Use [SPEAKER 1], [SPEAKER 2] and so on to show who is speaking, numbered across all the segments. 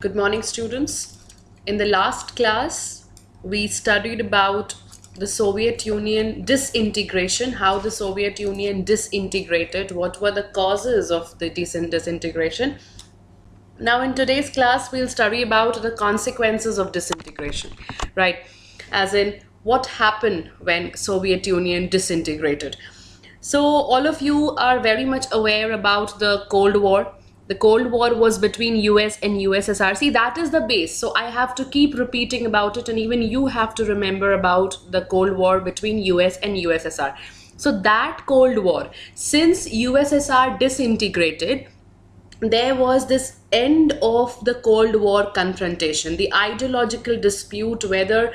[SPEAKER 1] Good morning, students. In the last class, we studied about the Soviet Union disintegration, how the Soviet Union disintegrated, what were the causes of the disintegration. Now, in today's class, we'll study about the consequences of disintegration, right? As in, what happened when Soviet Union disintegrated. So all of you are very much aware about the Cold War. The Cold War was between US and USSR. See, that is the base. So I have to keep repeating about it, and even you have to remember about the Cold War between US and USSR. So that Cold War, since USSR disintegrated, there was this end of the Cold War confrontation, the ideological dispute whether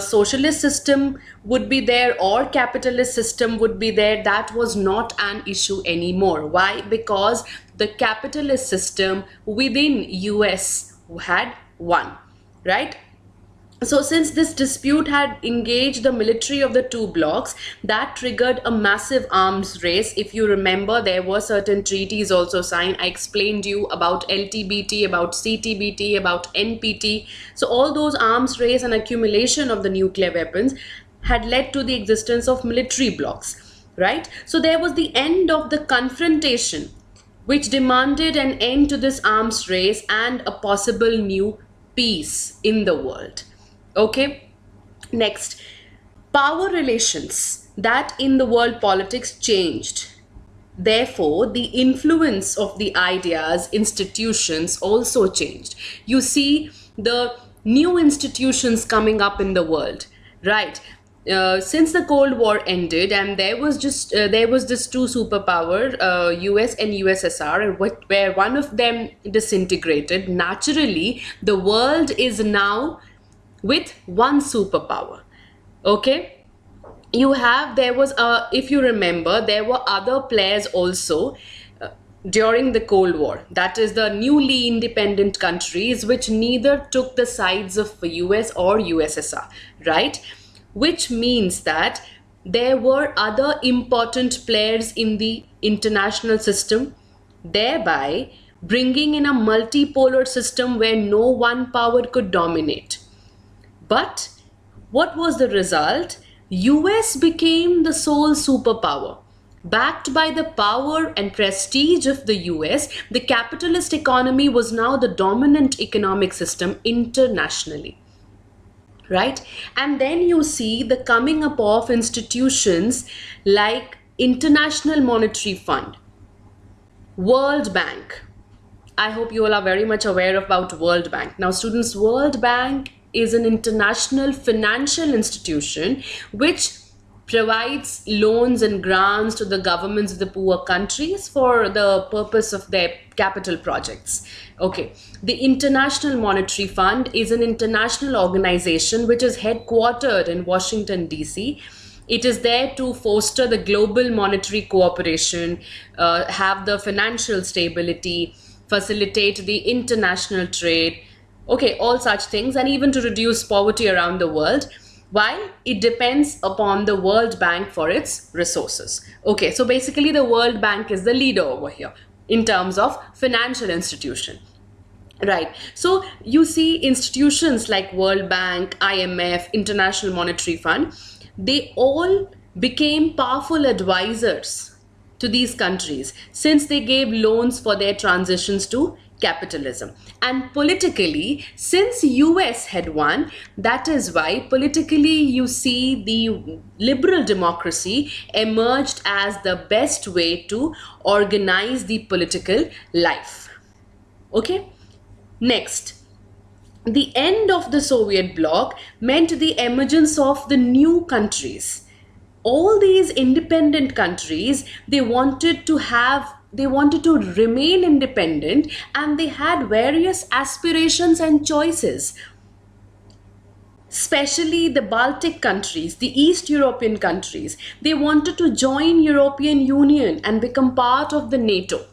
[SPEAKER 1] socialist system would be there or capitalist system would be there. That was not an issue anymore. Why? Because the capitalist system within US had won, right? So since this dispute had engaged the military of the two blocs, that triggered a massive arms race. If you remember, there were certain treaties also signed. I explained you about LTBT, about CTBT, about NPT. So all those arms race and accumulation of the nuclear weapons had led to the existence of military blocs, right? So there was the end of the confrontation, which demanded an end to this arms race and a possible new peace in the world. Okay, next, power relations that in the world politics changed. Therefore, the influence of the ideas, institutions also changed. You see the new institutions coming up in the world, right? Since the Cold War ended, and there was this two superpower, US and USSR, and where one of them disintegrated. Naturally, the world is now with one superpower. Okay, there was if you remember, there were other players also during the Cold War, that is the newly independent countries which neither took the sides of US or USSR, right? Which means that there were other important players in the international system, thereby bringing in a multipolar system where no one power could dominate. But what was the result? US became the sole superpower. Backed by the power and prestige of the US, the capitalist economy was now the dominant economic system internationally. Right? And then you see the coming up of institutions like International Monetary Fund, World Bank. I hope you all are very much aware about World Bank. Now, students, World Bank is an international financial institution which provides loans and grants to the governments of the poor countries for the purpose of their capital projects. Okay, the International Monetary Fund is an international organization which is headquartered in Washington, D.C. It is there to foster the global monetary cooperation, have the financial stability, facilitate the international trade, okay, all such things, and even to reduce poverty around the world, while it depends upon the World Bank for its resources. Okay, so basically the World Bank is the leader over here in terms of financial institution. Right. So you see institutions like World Bank, IMF, International Monetary Fund, they all became powerful advisors to these countries since they gave loans for their transitions to capitalism. And politically, since US had won, that is why politically you see the liberal democracy emerged as the best way to organize the political life. Okay, next, the end of the Soviet bloc meant the emergence of the new countries. All these independent countries, they wanted to remain independent, and they had various aspirations and choices. Especially the Baltic countries, the East European countries, they wanted to join European Union and become part of the NATO.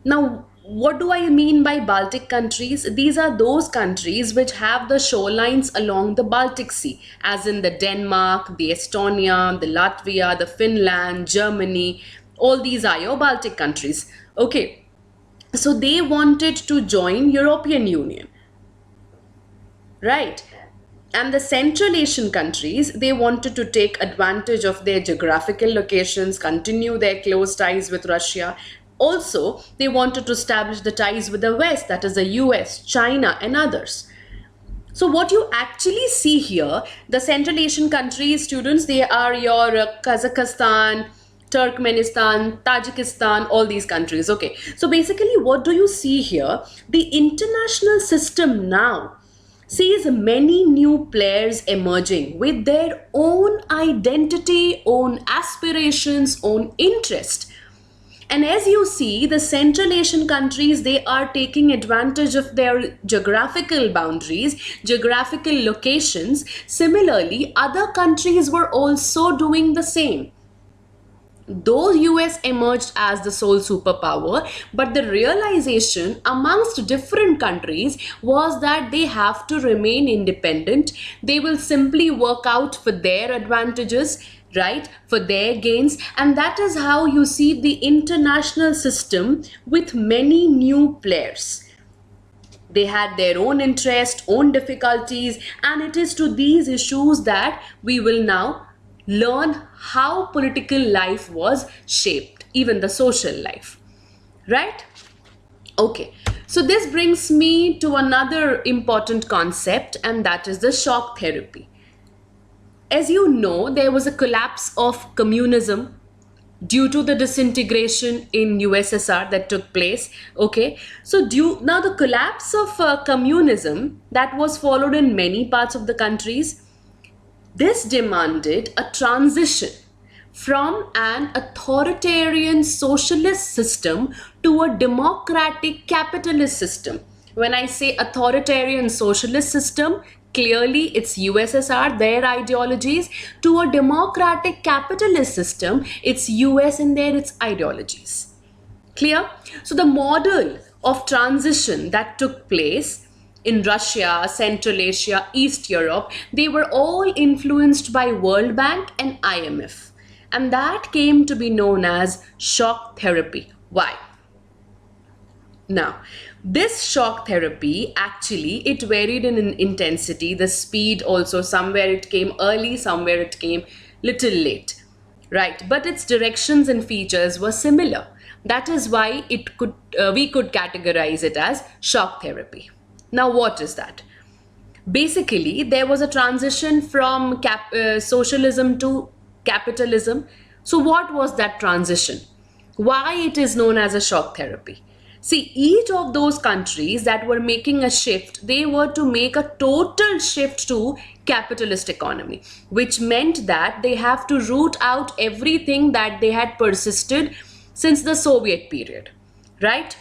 [SPEAKER 1] Now, what do I mean by Baltic countries? These are those countries which have the shorelines along the Baltic Sea, as in the Denmark, the Estonia, the Latvia, the Finland, Germany. All these are your Baltic countries. Okay. So they wanted to join European Union, right? And the Central Asian countries, they wanted to take advantage of their geographical locations, continue their close ties with Russia. Also, they wanted to establish the ties with the West, that is the US, China, and others. So what you actually see here, the Central Asian countries, students, they are your Kazakhstan, Turkmenistan, Tajikistan, all these countries. Okay. So basically, what do you see here? The international system now sees many new players emerging with their own identity, own aspirations, own interest. And as you see, the Central Asian countries, they are taking advantage of their geographical boundaries, geographical locations. Similarly, other countries were also doing the same. Though US emerged as the sole superpower, but the realization amongst different countries was that they have to remain independent. They will simply work out for their advantages, right, for their gains. And that is how you see the international system with many new players. They had their own interest, own difficulties, and it is to these issues that we will now learn how political life was shaped, even the social life, right? Okay, so this brings me to another important concept, and that is the shock therapy. As you know, there was a collapse of communism due to the disintegration in USSR that took place. Okay, so now the collapse of communism that was followed in many parts of the countries, this demanded a transition from an authoritarian socialist system to a democratic capitalist system. When I say authoritarian socialist system, clearly it's USSR, their ideologies, to a democratic capitalist system, it's US and its ideologies. Clear? So the model of transition that took place in Russia, Central Asia, East Europe, they were all influenced by World Bank and IMF. And that came to be known as shock therapy. Why? Now, this shock therapy actually it varied in intensity, the speed also. Somewhere it came early, somewhere it came little late, right? But its directions and features were similar. That is why we could categorize it as shock therapy. Now, what is that? Basically, there was a transition from socialism to capitalism. So, what was that transition? Why it is known as a shock therapy? See, each of those countries that were making a shift, they were to make a total shift to capitalist economy, which meant that they have to root out everything that they had persisted since the Soviet period, right?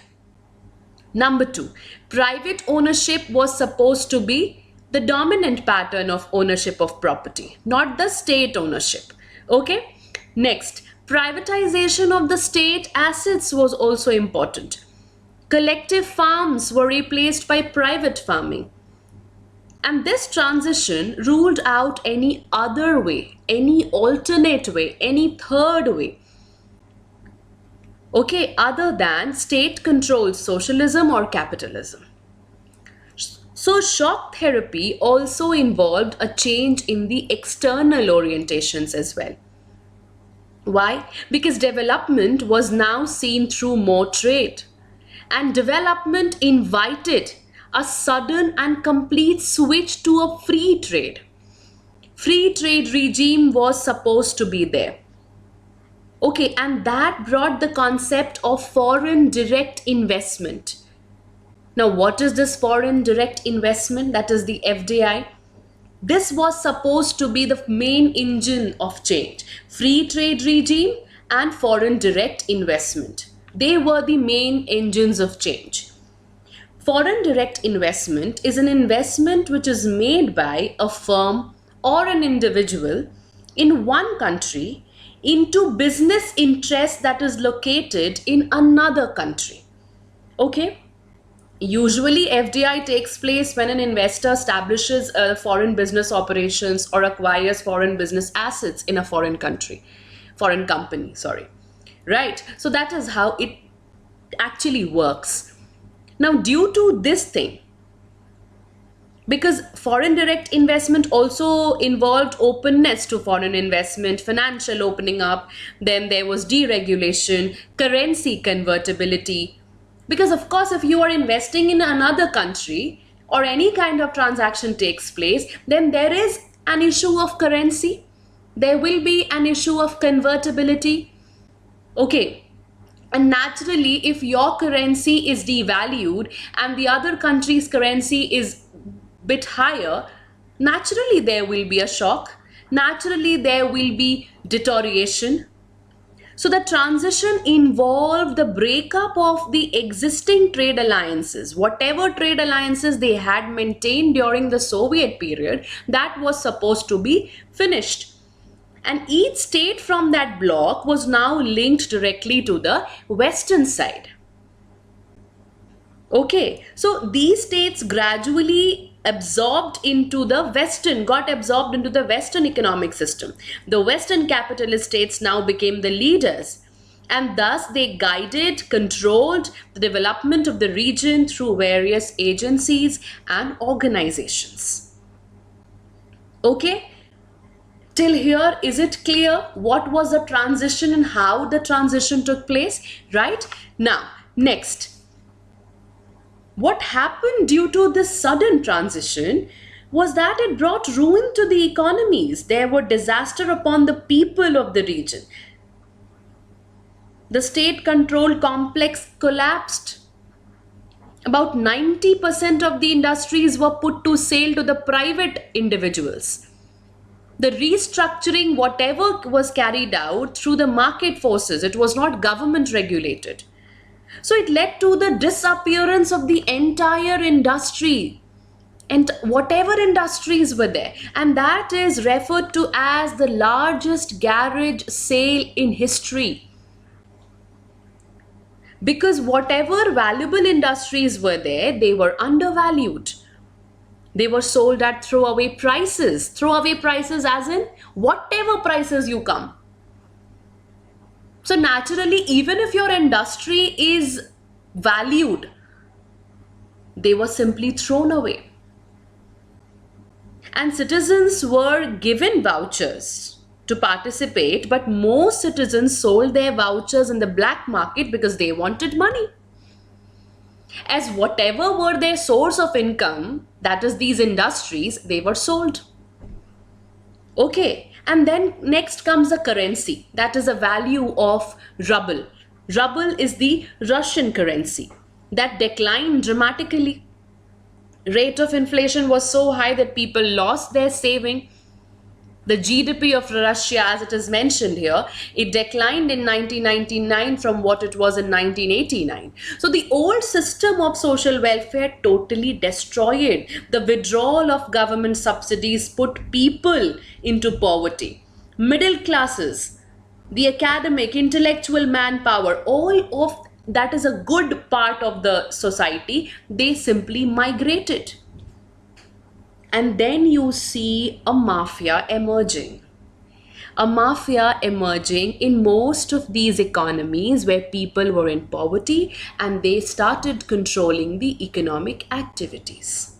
[SPEAKER 1] Number two, private ownership was supposed to be the dominant pattern of ownership of property, not the state ownership. Okay? Next, privatization of the state assets was also important. Collective farms were replaced by private farming. And this transition ruled out any other way, any alternate way, any third way. Okay, other than state controlled socialism or capitalism. So, shock therapy also involved a change in the external orientations as well. Why? Because development was now seen through more trade, and development invited a sudden and complete switch to a free trade. Free trade regime was supposed to be there. Okay, and that brought the concept of foreign direct investment. Now, what is this foreign direct investment? That is the FDI. This was supposed to be the main engine of change. Free trade regime and foreign direct investment. They were the main engines of change. Foreign direct investment is an investment which is made by a firm or an individual in one country into business interest that is located in another country. Okay? Usually, FDI takes place when an investor establishes a foreign business operations or acquires foreign business assets in a foreign country, foreign company, sorry. Right? So that is how it actually works. Now, due to this thing, because foreign direct investment also involved openness to foreign investment, financial opening up, then there was deregulation, currency convertibility. Because, of course, if you are investing in another country or any kind of transaction takes place, then there is an issue of currency, there will be an issue of convertibility. Okay, and naturally, if your currency is devalued and the other country's currency is bit higher, naturally there will be a shock. Naturally, there will be deterioration. So the transition involved the breakup of the existing trade alliances. Whatever trade alliances they had maintained during the Soviet period, that was supposed to be finished. And each state from that bloc was now linked directly to the western side. Okay, so these states gradually got absorbed into the Western economic system. The Western capitalist states now became the leaders, and thus they guided, controlled the development of the region through various agencies and organizations. Okay, till here, is it clear what was the transition and how the transition took place? Right? Now, next. What happened due to this sudden transition was that it brought ruin to the economies. There were disaster upon the people of the region. The state control complex collapsed. About 90% of the industries were put to sale to the private individuals. The restructuring, whatever was carried out through the market forces, it was not government regulated. So it led to the disappearance of the entire industry and whatever industries were there. And that is referred to as the largest garage sale in history. Because whatever valuable industries were there, they were undervalued. They were sold at throwaway prices. Throwaway prices as in whatever prices you come. So naturally, even if your industry is valued, they were simply thrown away. And citizens were given vouchers to participate, but most citizens sold their vouchers in the black market because they wanted money. As whatever were their source of income, that is these industries, they were sold. Okay, and then next comes the currency. That is a value of ruble. Ruble is the Russian currency that declined dramatically. Rate of inflation was so high that people lost their saving. The GDP of Russia, as it is mentioned here, it declined in 1999 from what it was in 1989. So the old system of social welfare totally destroyed. The withdrawal of government subsidies put people into poverty. Middle classes, the academic, intellectual manpower, all of that is a good part of the society, they simply migrated. And then you see a mafia emerging. A mafia emerging in most of these economies where people were in poverty and they started controlling the economic activities.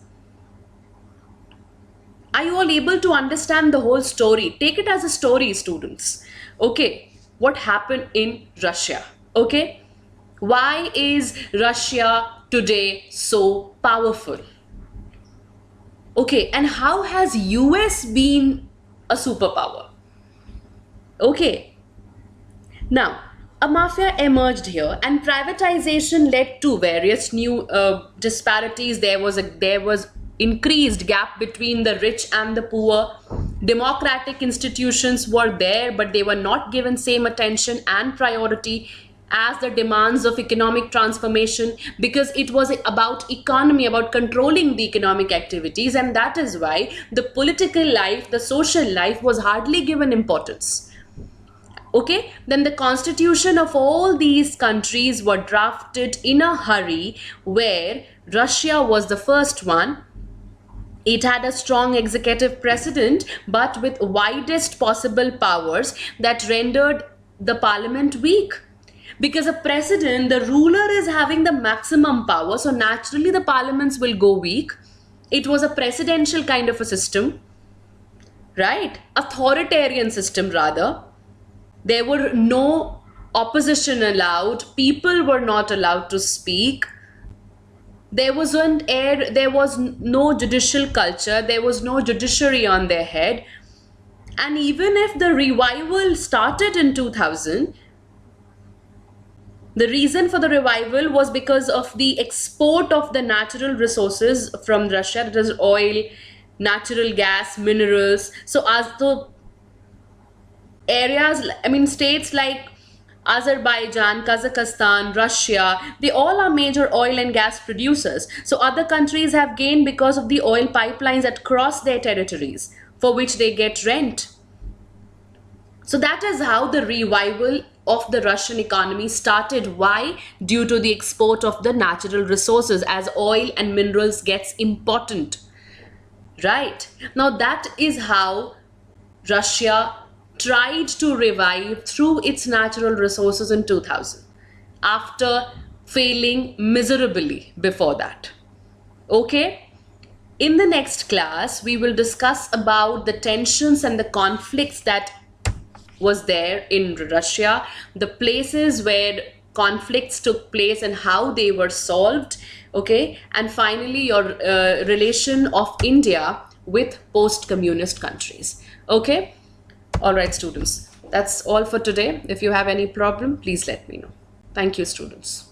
[SPEAKER 1] Are you all able to understand the whole story? Take it as a story, students. Okay, what happened in Russia? Okay, why is Russia today so powerful? Okay, and how has US been a superpower? Okay, now a mafia emerged here, and privatization led to various new disparities. There was increased gap between the rich and the poor. Democratic institutions were there, but they were not given same attention and priority as the demands of economic transformation, because it was about economy, about controlling the economic activities, and that is why the political life, the social life was hardly given importance. Okay, then the constitution of all these countries were drafted in a hurry, where Russia was the first one. It had a strong executive president, but with widest possible powers that rendered the parliament weak. Because a president, the ruler, is having the maximum power, so naturally the parliaments will go weak. It was a presidential kind of a system, right? Authoritarian system, rather. There were no opposition allowed, people were not allowed to speak. There was no judicial culture, there was no judiciary on their head. And even if the revival started in 2000, the reason for the revival was because of the export of the natural resources from Russia, that is oil, natural gas, minerals. So as the areas, I mean states like Azerbaijan, Kazakhstan, Russia, they all are major oil and gas producers. So other countries have gained because of the oil pipelines that cross their territories, for which they get rent. So that is how the revival of the Russian economy started. Why? Due to the export of the natural resources, as oil and minerals gets important. Right? Now that is how Russia tried to revive through its natural resources in 2000, after failing miserably before that. Okay? In the next class, we will discuss about the tensions and the conflicts that was there in Russia, the places where conflicts took place and how they were solved. Okay? And finally, your relation of India with post-communist countries. Okay? All right, students. That's all for today. If you have any problem, please let me know. Thank you, students.